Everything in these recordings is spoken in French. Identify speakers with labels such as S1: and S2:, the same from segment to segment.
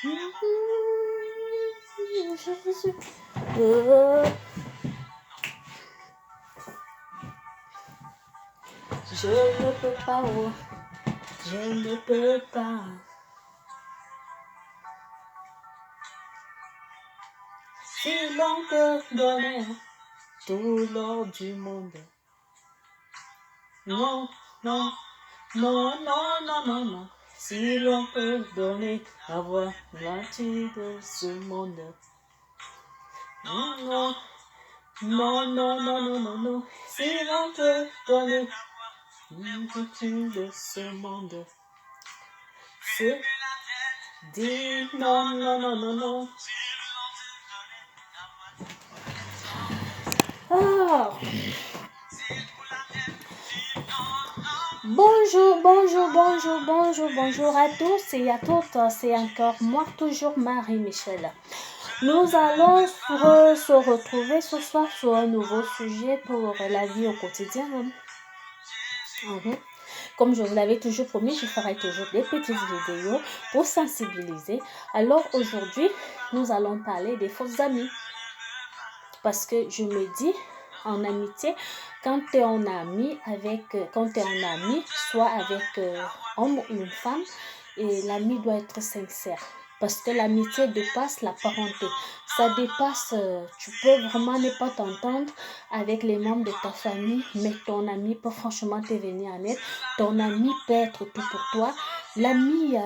S1: Je ne peux pas, oh, je ne peux pas. Si l'on peut donner tout l'or du monde. Non, non, non, non, non, non, non. Si l'on peut donner, avoir l'entier de ce monde. Non, non, non, non, non, non, non, non. Si l'on peut donner l'entier de ce monde. C'est dit non, non, non, non, non. Ah. Bonjour, bonjour, bonjour, bonjour, bonjour à tous et à toutes. C'est encore moi, toujours Marie-Michel. Nous allons se retrouver ce soir sur un nouveau sujet pour la vie au quotidien. Comme je vous l'avais toujours promis, je ferai toujours des petites vidéos pour sensibiliser. Alors aujourd'hui, nous allons parler des fausses amies. Parce que je me dis, en amitié, quand tu es en ami soit avec homme ou une femme, et l'ami doit être sincère. Parce que l'amitié dépasse la parenté. Ça dépasse, tu peux vraiment ne pas t'entendre avec les membres de ta famille, mais ton ami peut franchement te venir en aide. Ton ami peut être tout pour toi. L'ami,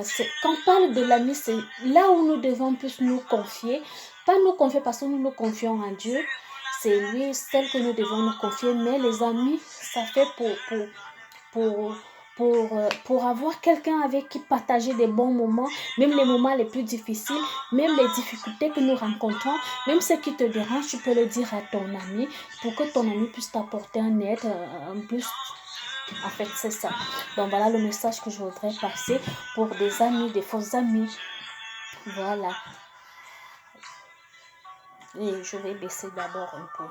S1: quand on parle de l'ami, c'est là où nous devons plus nous confier. Pas nous confier parce que nous nous confions en Dieu. C'est lui, celle que nous devons nous confier. Mais les amis, ça fait pour avoir quelqu'un avec qui partager des bons moments, même les moments les plus difficiles, même les difficultés que nous rencontrons, même ce qui te dérange, tu peux le dire à ton ami pour que ton ami puisse t'apporter un aide, un plus. En fait, c'est ça. Donc voilà le message que je voudrais passer pour des amis, des faux amis. Voilà. Et je vais baisser d'abord un peu.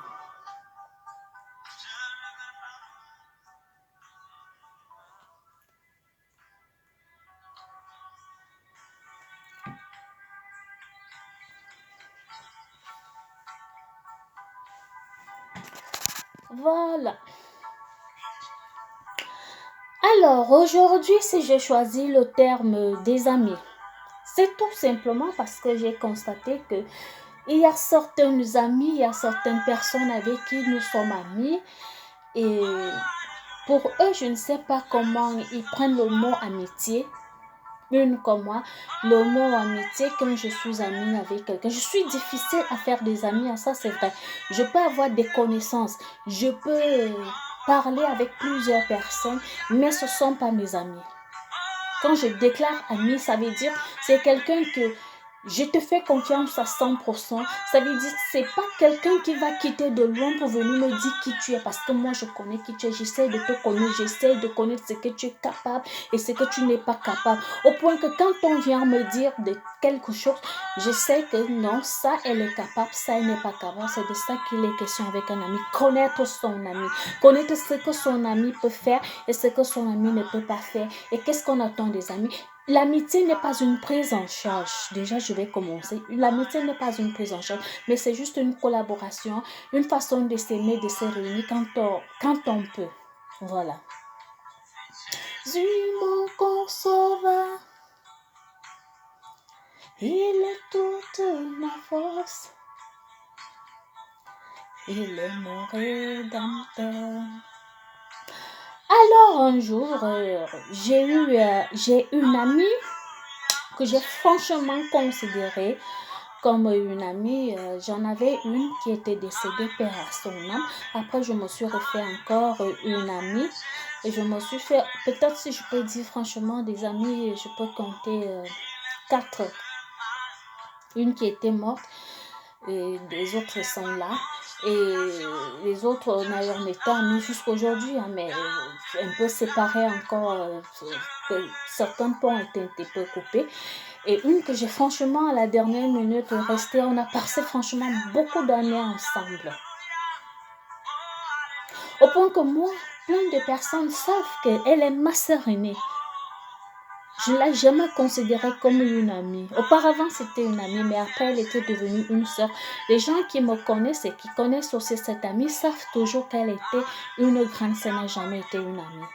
S1: Voilà. Alors, aujourd'hui, si j'ai choisi le terme des amis, c'est tout simplement parce que j'ai constaté que il y a certains amis, il y a certaines personnes avec qui nous sommes amis et pour eux, je ne sais pas comment ils prennent le mot amitié. Une comme moi, le mot amitié, quand je suis amie avec quelqu'un, je suis difficile à faire des amis, ça c'est vrai. Je peux avoir des connaissances, je peux parler avec plusieurs personnes, mais ce ne sont pas mes amis. Quand je déclare ami, ça veut dire c'est quelqu'un que je te fais confiance à 100%. Ça veut dire c'est pas quelqu'un qui va quitter de loin pour venir me dire qui tu es. Parce que moi, je connais qui tu es. J'essaie de te connaître. J'essaie de connaître ce que tu es capable et ce que tu n'es pas capable. Au point que quand on vient me dire de quelque chose, je sais que non, ça, elle est capable. Ça, elle n'est pas capable. C'est de ça qu'il est question avec un ami. Connaître son ami. Connaître ce que son ami peut faire et ce que son ami ne peut pas faire. Et qu'est-ce qu'on attend des amis? L'amitié n'est pas une prise en charge. Déjà, je vais commencer. L'amitié n'est pas une prise en charge, mais c'est juste une collaboration, une façon de s'aimer, de se réunir quand on peut. Voilà. Jésus, mon consoleur, il est toute ma force. Il est mon rédempteur. Alors, un jour, j'ai une amie que j'ai franchement considérée comme une amie. J'en avais une qui était décédée, père à son âme. Après, je me suis refait encore une amie. Et je me suis fait, peut-être si je peux dire franchement, des amis, je peux compter 4. Une qui était morte et des autres sont là. Et les autres, on était amis jusqu'aujourd'hui, hein, mais un peu séparés encore. Certains ponts étaient un peu coupés. Et une que j'ai franchement à la dernière minute restée, on a passé franchement beaucoup d'années ensemble. Au point que moi, plein de personnes savent qu'elle est ma sœur aînée. Je ne l'ai jamais considérée comme une amie. Auparavant, c'était une amie, mais après, elle était devenue une sœur. Les gens qui me connaissent et qui connaissent aussi cette amie savent toujours qu'elle était une grande sœur, n'a jamais été une amie.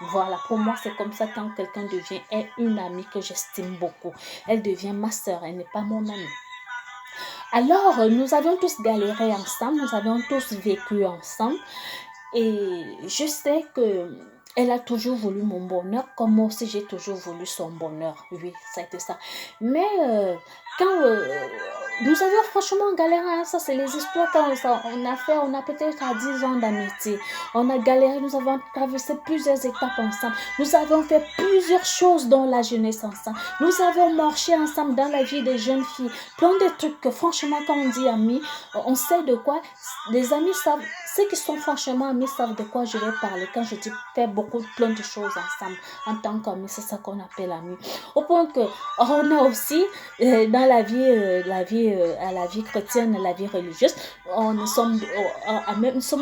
S1: Voilà, pour moi, c'est comme ça quand quelqu'un devient une amie que j'estime beaucoup. Elle devient ma sœur, elle n'est pas mon amie. Alors, nous avions tous galéré ensemble, nous avions tous vécu ensemble. Et je sais que elle a toujours voulu mon bonheur, comme moi aussi j'ai toujours voulu son bonheur. Oui, c'était ça. Mais quand nous avions franchement galéré, hein, ça c'est les histoires on a peut-être à 10 ans d'amitié. On a galéré, nous avons traversé plusieurs étapes ensemble. Nous avons fait plusieurs choses dans la jeunesse ensemble. Nous avons marché ensemble dans la vie des jeunes filles. Plein de trucs que franchement quand on dit amis, on sait de quoi. Les amis savent, ceux qui sont franchement amis savent de quoi je vais parler quand je dis faire plein de choses ensemble en tant qu'amis, c'est ça qu'on appelle amis. Au point que on a aussi dans à la vie chrétienne, la vie religieuse, nous sommes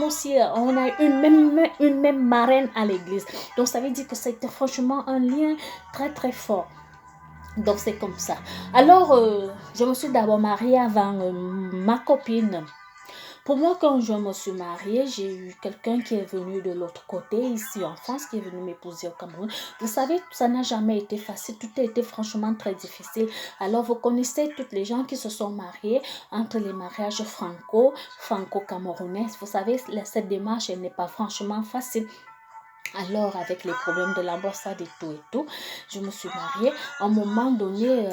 S1: aussi, on a une même marraine à l'église. Donc ça veut dire que c'était franchement un lien très très fort. Donc c'est comme ça. Alors je me suis d'abord mariée avant ma copine. Pour moi, quand je me suis mariée, j'ai eu quelqu'un qui est venu de l'autre côté, ici en France, qui est venu m'épouser au Cameroun. Vous savez, ça n'a jamais été facile, tout a été franchement très difficile. Alors, vous connaissez toutes les gens qui se sont mariés entre les mariages franco-camerounais. Vous savez, cette démarche, elle n'est pas franchement facile. Alors, avec les problèmes de l'ambassade et tout, je me suis mariée. À un moment donné,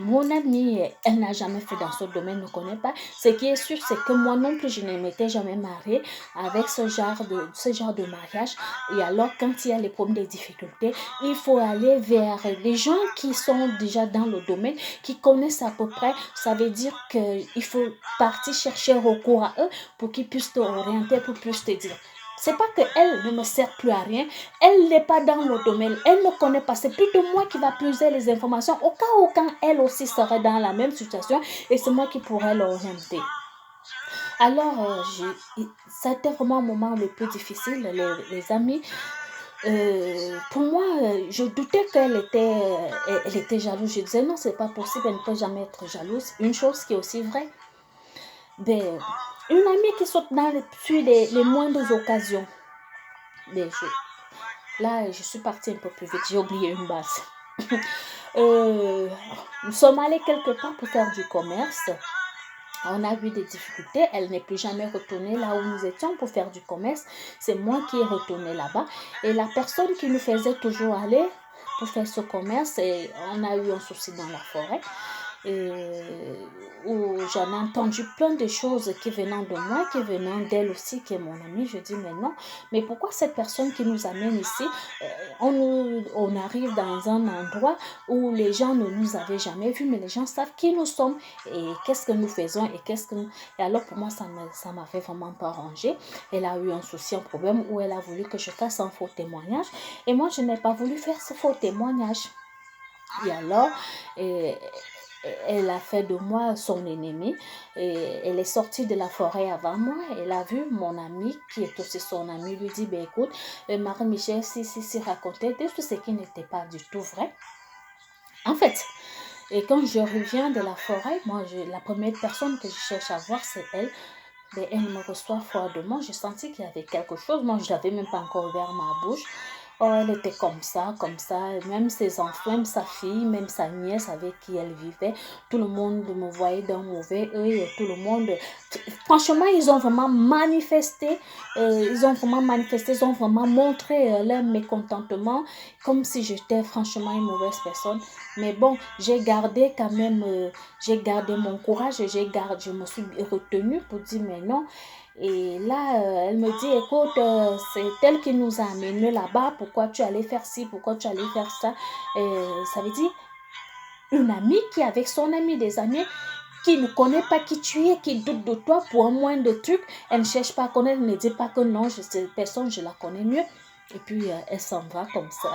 S1: mon amie, elle n'a jamais fait dans ce domaine, ne connaît pas. Ce qui est sûr, c'est que moi non plus, je ne m'étais jamais mariée avec ce genre de mariage. Et alors, quand il y a les problèmes, des difficultés, il faut aller vers les gens qui sont déjà dans le domaine, qui connaissent à peu près. Ça veut dire qu'il faut partir chercher recours à eux pour qu'ils puissent te orienter, pour qu'ils puissent te dire. C'est pas qu'elle ne me sert plus à rien, elle n'est pas dans le domaine, elle ne connaît pas, c'est plutôt moi qui va puiser les informations au cas où quand elle aussi serait dans la même situation et c'est moi qui pourrais l'orienter. Alors, c'était vraiment un moment le plus difficile, les amis. Pour moi, je doutais qu'elle était jalouse. Je disais non, c'est pas possible, elle ne peut jamais être jalouse. Une chose qui est aussi vraie, ben, une amie qui saute sur les moindres occasions. Ben, là, je suis partie un peu plus vite, j'ai oublié une base. Nous sommes allés quelque part pour faire du commerce. On a eu des difficultés. Elle n'est plus jamais retournée là où nous étions pour faire du commerce. C'est moi qui ai retourné là-bas. Et la personne qui nous faisait toujours aller pour faire ce commerce, et on a eu un souci dans la forêt. Où j'en ai entendu plein de choses qui venant de moi, qui venant d'elle aussi, qui est mon amie. Je dis, mais non, mais pourquoi cette personne qui nous amène ici, on arrive dans un endroit où les gens ne nous avaient jamais vus, mais les gens savent qui nous sommes et qu'est-ce que nous faisons et alors pour moi, ça m'avait vraiment pas arrangé. Elle a eu un souci, un problème où elle a voulu que je fasse un faux témoignage et moi, je n'ai pas voulu faire ce faux témoignage. Et alors, elle a fait de moi son ennemi. Et elle est sortie de la forêt avant moi. Elle a vu mon ami, qui est aussi son ami, lui dit, ben écoute, Marie-Michel, si racontait tout ce qui n'était pas du tout vrai. En fait, et quand je reviens de la forêt, moi, la première personne que je cherche à voir, c'est elle. Mais elle me reçoit froidement. J'ai senti qu'il y avait quelque chose. Moi, je n'avais même pas encore ouvert ma bouche. Oh, elle était comme ça. Même ses enfants, même sa fille, même sa nièce avec qui elle vivait. Tout le monde me voyait d'un mauvais œil. Tout le monde... Franchement, ils ont vraiment manifesté. Ils ont vraiment montré leur mécontentement. Comme si j'étais franchement une mauvaise personne. Mais bon, j'ai gardé quand même... j'ai gardé mon courage et je me suis retenue pour dire mais non. Et là, elle me dit, écoute, c'est elle qui nous a amenés là-bas, pourquoi tu allais faire ci, pourquoi tu allais faire ça. Ça veut dire une amie qui est avec son ami, des amis, qui ne connaît pas qui tu es, qui doute de toi pour un moindre truc. Elle ne cherche pas à connaître, elle ne dit pas que non, cette personne, je la connais mieux. Et puis, elle s'en va comme ça.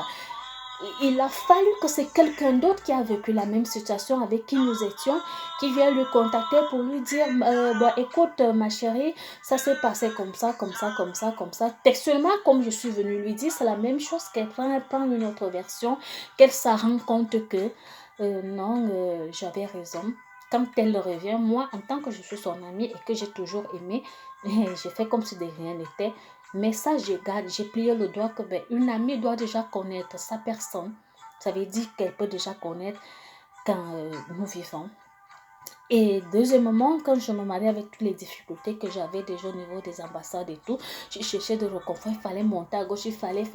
S1: il a fallu que c'est quelqu'un d'autre qui a vécu la même situation avec qui nous étions, qui vient lui contacter pour lui dire, bon, écoute, ma chérie, ça s'est passé comme ça, comme ça, comme ça, comme ça. Textuellement, comme je suis venue lui dire, c'est la même chose qu'elle prend une autre version, qu'elle se rend compte que, non, j'avais raison. Quand elle revient, moi, en tant que je suis son amie et que j'ai toujours aimé, j'ai fait comme si de rien n'était. Mais ça, j'ai plié le doigt que une amie doit déjà connaître sa personne. Ça veut dire qu'elle peut déjà connaître quand nous vivons. Et deuxièmement, quand je me mariais avec toutes les difficultés que j'avais déjà au niveau des ambassades et tout, je cherchais de reconfort, il fallait monter à gauche, il fallait.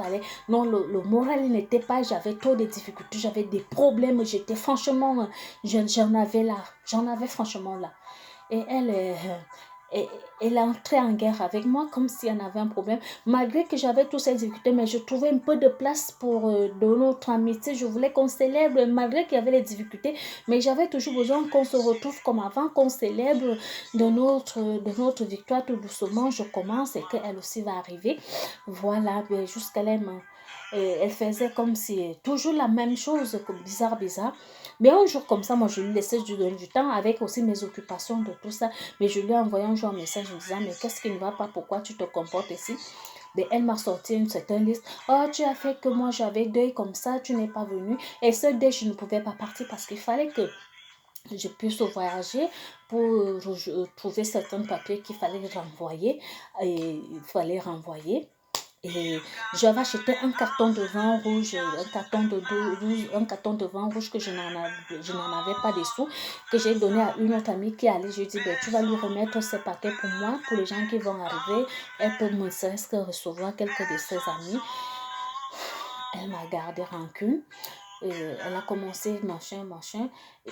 S1: Non, le moral n'était pas, j'avais trop de difficultés, j'avais des problèmes, j'étais franchement, j'en avais franchement là. Et elle est entrée en guerre avec moi comme si elle avait un problème. Malgré que j'avais tous ces difficultés, mais je trouvais un peu de place pour de notre amitié. Je voulais qu'on célèbre, malgré qu'il y avait les difficultés. Mais j'avais toujours besoin qu'on se retrouve comme avant, qu'on célèbre de notre victoire tout doucement. Je commence et qu'elle aussi va arriver. Voilà, jusqu'à elle faisait comme si toujours la même chose, comme bizarre. Mais un jour comme ça, moi, je lui laissais du temps avec aussi mes occupations de tout ça. Mais je lui ai envoyé un jour un message en disant, mais qu'est-ce qui ne va pas? Pourquoi tu te comportes ici? Mais elle m'a sorti une certaine liste. Oh, tu as fait que moi, j'avais deuil comme ça, tu n'es pas venu. Et ce deuil, je ne pouvais pas partir parce qu'il fallait que je puisse voyager pour trouver certains papiers qu'il fallait renvoyer. Et il fallait renvoyer. Et j'avais acheté un carton de vin rouge, un carton de vin rouge que je n'en avais pas dessous, que j'ai donné à une autre amie qui allait. Je lui ai dit, tu vas lui remettre ce paquet pour moi, pour les gens qui vont arriver. Elle peut me serait-ce que recevoir quelques de ses amis. Elle m'a gardé rancune. Elle a commencé machin.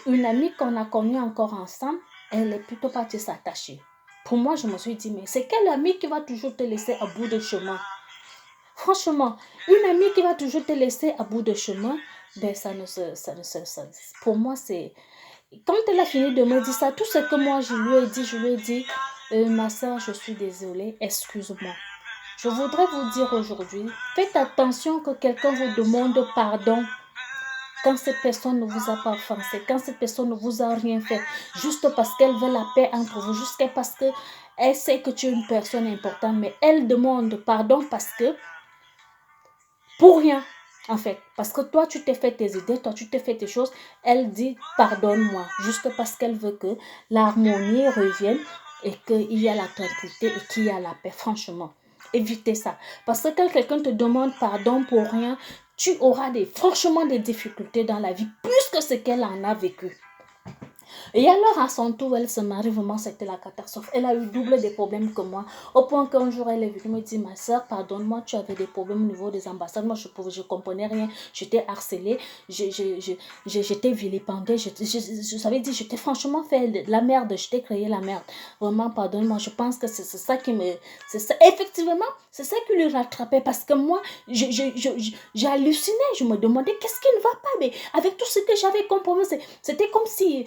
S1: Une amie qu'on a connue encore ensemble, elle est plutôt partie s'attacher. Pour moi, je me suis dit, mais c'est quelle amie qui va toujours te laisser à bout de chemin? Franchement, une amie qui va toujours te laisser à bout de chemin, pour moi, c'est... Quand elle a fini de me dire ça, tout ce que moi je lui ai dit, ma soeur, je suis désolée, excuse-moi. Je voudrais vous dire aujourd'hui, faites attention que quelqu'un vous demande pardon quand cette personne ne vous a pas offensé, quand cette personne ne vous a rien fait, juste parce qu'elle veut la paix entre vous, juste parce qu'elle sait que tu es une personne importante, mais elle demande pardon parce que pour rien, en fait. Parce que toi, tu t'es fait tes idées, toi, tu t'es fait tes choses. Elle dit, pardonne-moi, juste parce qu'elle veut que l'harmonie revienne et qu'il y a la tranquillité et qu'il y a la paix. Franchement, évitez ça. Parce que quand quelqu'un te demande pardon pour rien, tu auras franchement des difficultés dans la vie, plus que ce qu'elle en a vécu. Et alors, à son tour, elle se marie, vraiment, c'était la catastrophe. Elle a eu double des problèmes que moi. Au point qu'un jour, elle est venue me dire, ma soeur, pardonne-moi, tu avais des problèmes au niveau des ambassades. Moi, je comprenais rien. J'étais harcelée, j'étais vilipendée. Je savais dire, j'étais franchement fait la merde, j'étais créé la merde. Vraiment, pardonne-moi, je pense que c'est ça qui me... Effectivement, c'est ça qui lui rattrapait parce que moi, j'ai halluciné. Je me demandais, qu'est-ce qui ne va pas? Mais avec tout ce que j'avais compris, c'était comme si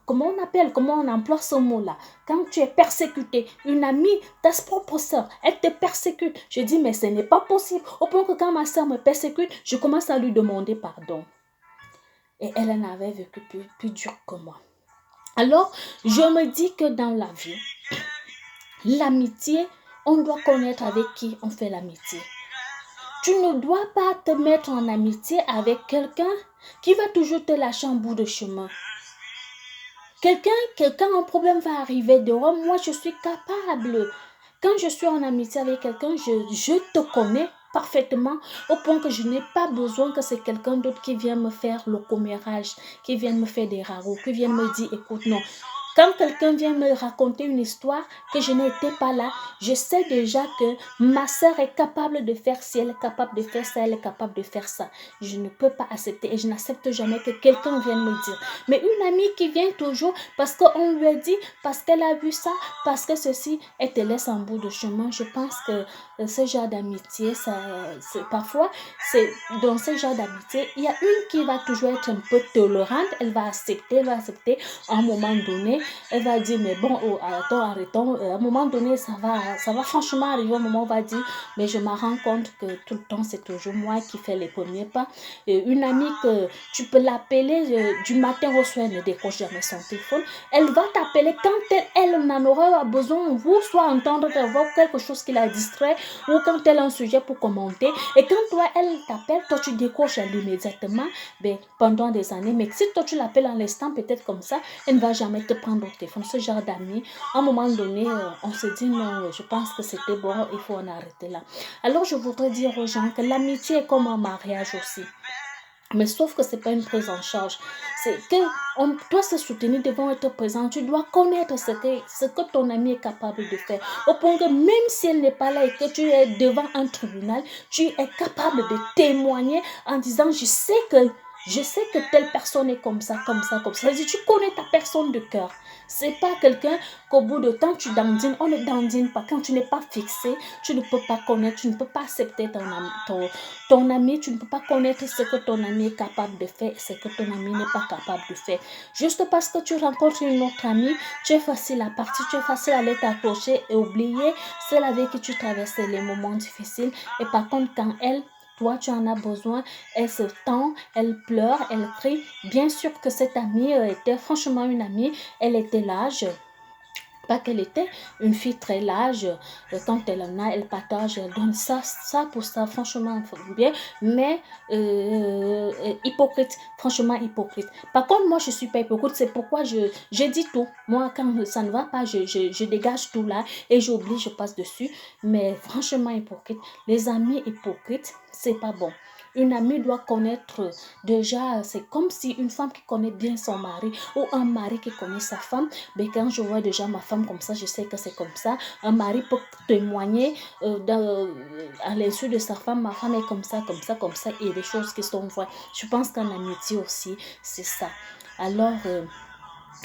S1: comment on emploie ce mot-là? Quand tu es persécuté, une amie, ta propre soeur, elle te persécute. Je dis, mais ce n'est pas possible. Au point que quand ma soeur me persécute, je commence à lui demander pardon. Et elle en avait vécu plus dur que moi. Alors, je me dis que dans la vie, l'amitié, on doit connaître avec qui on fait l'amitié. Tu ne dois pas te mettre en amitié avec quelqu'un qui va toujours te lâcher en bout de chemin. Quelqu'un, quand un problème va arriver dehors, moi je suis capable. Quand je suis en amitié avec quelqu'un, je te connais parfaitement au point que je n'ai pas besoin que c'est quelqu'un d'autre qui vienne me faire le commérage, qui vienne me faire des ragots, qui vienne me dire, écoute, non. Quand quelqu'un vient me raconter une histoire que je n'étais pas là, je sais déjà que ma soeur est capable de faire ci, elle est capable de faire ça, elle est capable de faire ça. Je ne peux pas accepter et je n'accepte jamais que quelqu'un vienne me dire. Mais une amie qui vient toujours parce qu'on lui a dit, parce qu'elle a vu ça, parce que ceci, elle te laisse en bout de chemin. Je pense que ce genre d'amitié, parfois, dans ce genre d'amitié, il y a une qui va toujours être un peu tolérante, elle va accepter à un moment donné. elle va dire, mais bon, oh, arrêtons. À un moment donné, ça va franchement arriver au moment où on va dire, mais je me rends compte que tout le temps, c'est toujours moi qui fais les premiers pas. Et une amie que tu peux l'appeler du matin au soir, elle ne décroche jamais son téléphone. Elle va t'appeler quand elle en aura besoin, ou soit entendre ta voix, quelque chose qui la distrait, ou quand elle a un sujet pour commenter. Et quand toi, elle t'appelle, toi, tu décroches immédiatement, ben, pendant des années. Mais si toi, tu l'appelles en l'instant, peut-être comme ça, elle ne va jamais te prendre au téléphone. Ce genre d'amis, à un moment donné, on se dit non, je pense que c'était bon, il faut en arrêter là. Alors, je voudrais dire aux gens que l'amitié est comme un mariage aussi. Mais sauf que ce n'est pas une prise en charge. C'est qu'on doit se soutenir, devons être présent. Tu dois connaître ce que ton ami est capable de faire. Au point que même si elle n'est pas là et que tu es devant un tribunal, tu es capable de témoigner en disant, je sais que telle personne est comme ça, comme ça, comme ça. C'est-à-dire, tu connais ta personne de cœur. C'est pas quelqu'un qu'au bout de temps, tu dandines. On ne dandine pas. Quand tu n'es pas fixé, tu ne peux pas connaître, tu ne peux pas accepter ton ami, tu ne peux pas connaître ce que ton ami est capable de faire et ce que ton ami n'est pas capable de faire. Juste parce que tu rencontres une autre amie, tu es facile à partir, tu es facile à aller t'accrocher et oublier celle avec qui tu traverses les moments difficiles. Et par contre, quand toi, tu en as besoin, elle se tend, elle pleure, elle crie. Bien sûr que cette amie était franchement une amie, elle était l'âge. Pas qu'elle était une fille très large, quand elle en a, elle partage, elle donne ça pour ça, franchement bien, mais hypocrite, franchement hypocrite. Par contre, moi, je ne suis pas hypocrite, c'est pourquoi je dis tout. Moi, quand ça ne va pas, je dégage tout là et j'oublie, je passe dessus, mais franchement hypocrite. Les amis hypocrites, c'est pas bon. Une amie doit connaître déjà, c'est comme si une femme qui connaît bien son mari ou un mari qui connaît sa femme, mais quand je vois déjà ma femme comme ça, je sais que c'est comme ça. Un mari peut témoigner à l'insu de sa femme, ma femme est comme ça, comme ça, comme ça, et des choses qui sont vraies. Je pense qu'en amitié aussi, c'est ça. Alors,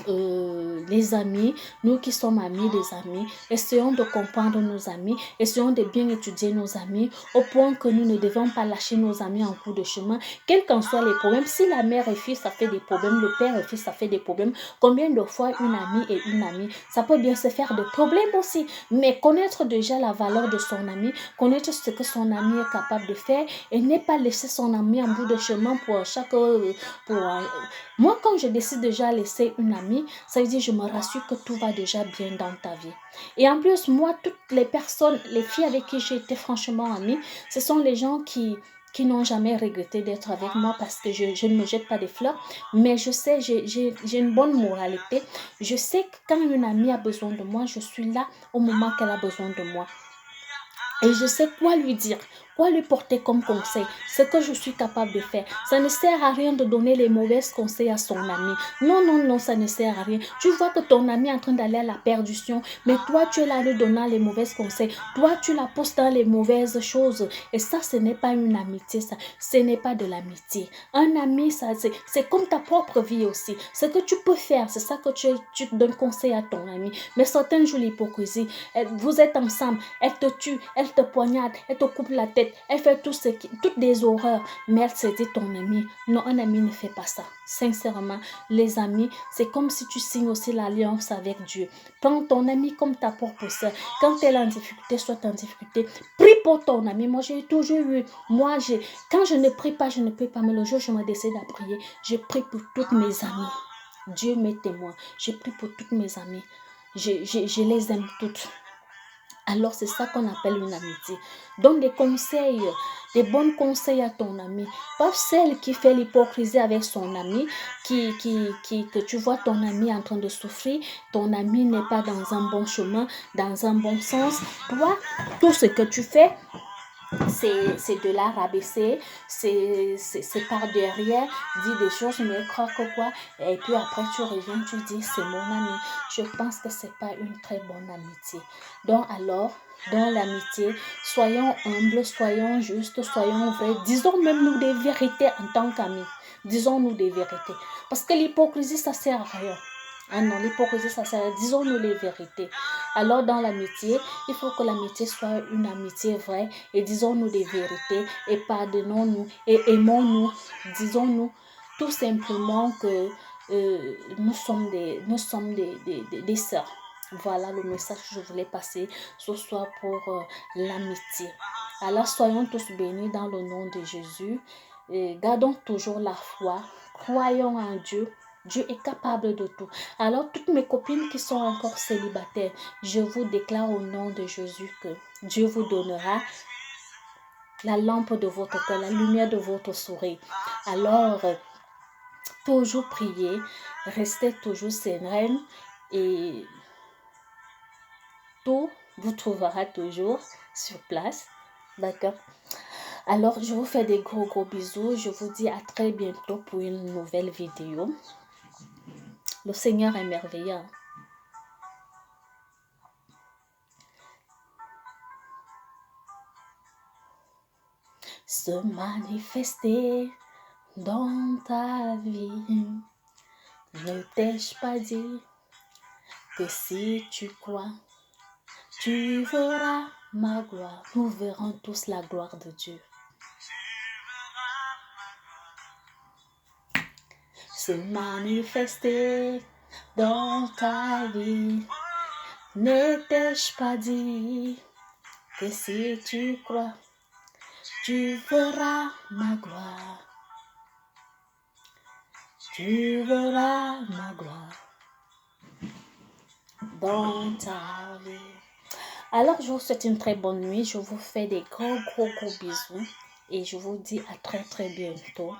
S1: les amis, nous qui sommes amis des amis, essayons de comprendre nos amis, essayons de bien étudier nos amis, au point que nous ne devons pas lâcher nos amis en cours de chemin, quels qu'en soient les problèmes. Si la mère et fille, ça fait des problèmes, le père et fils, ça fait des problèmes, combien de fois une amie et une amie, ça peut bien se faire des problèmes aussi, mais connaître déjà la valeur de son ami, connaître ce que son ami est capable de faire, et ne pas laisser son ami en bout de chemin pour moi, quand je décide déjà de laisser une amie, ça veut dire que je me rassure que tout va déjà bien dans ta vie. Et en plus, moi, toutes les personnes, les filles avec qui j'ai été franchement amie, ce sont les gens qui n'ont jamais regretté d'être avec moi parce que je ne me jette pas des fleurs. Mais je sais, j'ai une bonne moralité. Je sais que quand une amie a besoin de moi, je suis là au moment qu'elle a besoin de moi. Et je sais quoi lui dire, quoi lui porter comme conseil, ce que je suis capable de faire. Ça ne sert à rien de donner les mauvais conseils à son ami. Non, non, non, ça ne sert à rien. Tu vois que ton ami est en train d'aller à la perdition, mais toi, tu es là lui donnant les mauvais conseils. Toi, tu la poses dans les mauvaises choses. Et ça, ce n'est pas une amitié, ça. Ce n'est pas de l'amitié. Un ami, ça, c'est comme ta propre vie aussi. Ce que tu peux faire, c'est ça que tu donnes conseil à ton ami. Mais certains jouent l'hypocrisie. Vous êtes ensemble, elle te tue, elle te poignarde, elle te coupe la tête, elle fait toutes des horreurs, mais elle se dit ton ami. Non, un ami ne fait pas ça. Sincèrement, les amis, c'est comme si tu signes aussi l'alliance avec Dieu. Prends ton ami comme ta propre sœur. Quand elle est en difficulté, soit en difficulté, prie pour ton ami. Moi, j'ai toujours eu, quand je ne prie pas, mais le jour où je me décide à prier, je prie pour toutes mes amies. Dieu m'est témoin. Je prie pour toutes mes amies. Je les aime toutes. Alors, c'est ça qu'on appelle une amitié. Donne des conseils, des bons conseils à ton ami. Pas celle qui fait l'hypocrisie avec son ami, que tu vois ton ami en train de souffrir, ton ami n'est pas dans un bon chemin, dans un bon sens. Toi, tout ce que tu fais, c'est de la rabaisser, c'est par derrière, dire des choses, mais croire que quoi, et puis après tu reviens, tu dis c'est mon ami. Je pense que c'est pas une très bonne amitié. Donc alors, dans l'amitié, soyons humbles, soyons justes, soyons vrais, disons même nous des vérités en tant qu'amis. Disons-nous des vérités. Parce que l'hypocrisie, ça sert à rien. Ah non, l'hypocrisie, ça sert à rien. Disons-nous les vérités. Alors, dans l'amitié, il faut que l'amitié soit une amitié vraie et disons-nous des vérités et pardonnons-nous et aimons-nous. Disons-nous tout simplement que nous sommes des sœurs. Voilà le message que je voulais passer ce soir pour l'amitié. Alors soyons tous bénis dans le nom de Jésus. Et gardons toujours la foi. Croyons en Dieu. Dieu est capable de tout. Alors toutes mes copines qui sont encore célibataires, je vous déclare au nom de Jésus que Dieu vous donnera la lampe de votre cœur, la lumière de votre sourire. Alors, toujours prier, restez toujours sereine et tout vous trouvera toujours sur place. D'accord? Alors, je vous fais des gros bisous. Je vous dis à très bientôt pour une nouvelle vidéo. Le Seigneur est merveilleux. Se manifester dans ta vie. Ne t'ai-je pas dit que si tu crois, tu verras ma gloire. Nous verrons tous la gloire de Dieu. Se manifester dans ta vie. Ne t'ai-je pas dit que si tu crois, tu verras ma gloire. Tu verras ma gloire dans ta vie. Alors, je vous souhaite une très bonne nuit. Je vous fais des gros bisous. Et je vous dis à très bientôt.